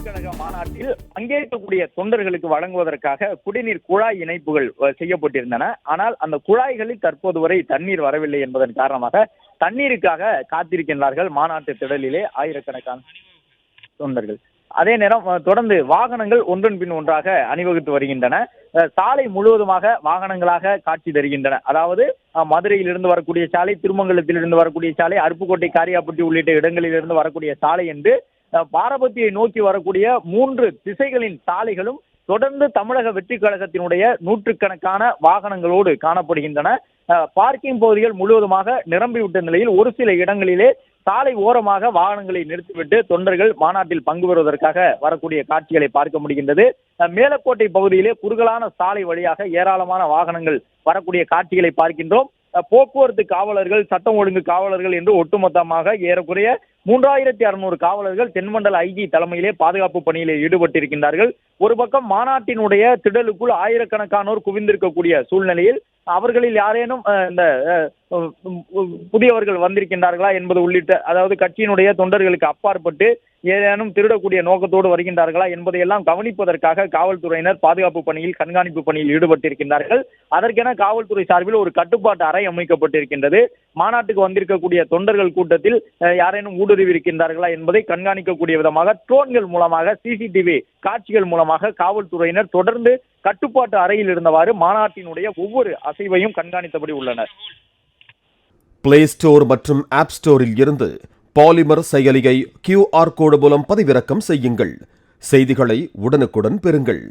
கழக மாநாட்டில் பங்கேற்கக்கூடிய தொண்டர்களுக்கு வழங்குவதற்காக குடிநீர் குழாய் இணைப்புகள் செய்யப்பட்டிருந்தன. ஆனால் அந்த குழாய்களில் தற்போது வரை தண்ணீர் வரவில்லை என்பதன் காரணமாக தண்ணீருக்காக காத்திருக்கின்றார்கள் மாநாட்டு திடலிலே ஆயிரக்கணக்கான தொண்டர்கள். அதே நேரம் தொடர்ந்து வாகனங்கள் ஒன்றன் பின் ஒன்றாக அணிவகுத்து வருகின்றன. சாலை முழுவதுமாக வாகனங்களாக காட்சி தருகின்றன. அதாவது மதுரையிலிருந்து வரக்கூடிய சாலை, திருமங்கலத்திலிருந்து வரக்கூடிய சாலை, அருப்புக்கோட்டை, காரியாப்பட்டி உள்ளிட்ட இடங்களிலிருந்து வரக்கூடிய சாலை என்று பாரபத்தியை நோக்கி வரக்கூடிய 3 திசைகளின் சாலைகளும் தொடர்ந்து தமிழக வெற்றி கழகத்தினுடைய நூற்றுக்கணக்கான வாகனங்களோடு காணப்படுகின்றன. பார்க்கிங் பகுதிகள் முழுவதுமாக நிரம்பிவிட்ட நிலையில் ஒரு சில இடங்களிலே சாலை ஓரமாக வாகனங்களை நிறுத்திவிட்டு தொண்டர்கள் மாநாட்டில் பங்கு பெறுவதற்காக வரக்கூடிய காட்சிகளை பார்க்க முடிகின்றது. மேலக்கோட்டை பகுதியிலே குறுகலான சாலை வழியாக ஏராளமான வாகனங்கள் வரக்கூடிய காட்சிகளை பார்க்கின்றோம். போக்குவரத்து காவலர்கள், சட்டம் ஒழுங்கு காவலர்கள் என்று ஒட்டுமொத்தமாக ஏறக்குறைய 3600 காவலர்கள் தென்மண்டல ஐஜி தலைமையிலே பாதுகாப்பு பணியிலே ஈடுபட்டிருக்கின்றார்கள். ஒரு பக்கம் மாநாட்டினுடைய திடலுக்குள் ஆயிரக்கணக்கானோர் குவிந்திருக்கக்கூடிய சூழ்நிலையில் அவர்களில் யாரேனும் இந்த புதியவர்கள் வந்திருக்கின்றார்களா என்பது உள்ளிட்ட, அதாவது கட்சியினுடைய தொண்டர்களுக்கு அப்பாற்பட்டு ஏதேனும் திருடக்கூடிய நோக்கத்தோடு வருகின்றார்களா என்பதையெல்லாம் கவனிப்பதற்காக காவல்துறையினர் பாதுகாப்பு பணியில், கண்காணிப்பு பணியில் ஈடுபட்டிருக்கின்றார்கள். அதற்கென காவல்துறை சார்பில் ஒரு கட்டுப்பாட்டு அறை அமைக்கப்பட்டிருக்கின்றது. மாநாட்டுக்கு வந்திருக்கக்கூடிய தொண்டர்கள் கூட்டத்தில் யாரேனும் ஊடுருவி இருக்கின்றார்களா என்பதை கண்காணிக்கக்கூடிய விதமாக ட்ரோன்கள் மூலமாக, சிசிடிவி காட்சிகள் மூலமாக காவல்துறையினர் தொடர்ந்து கட்டுப்பாட்டு அறையில் இருந்தவாறு மாநாட்டினுடைய ஒவ்வொரு அசைவையும் கண்காணித்தபடி உள்ளனர். பிளே ஸ்டோர் மற்றும் ஆப் ஸ்டோரில் இருந்து பாலிமர் செயலியை QR கோடு மூலம் பதிவிறக்கம் செய்யுங்கள். செய்திகளை உடனுக்குடன் பெறுங்கள்.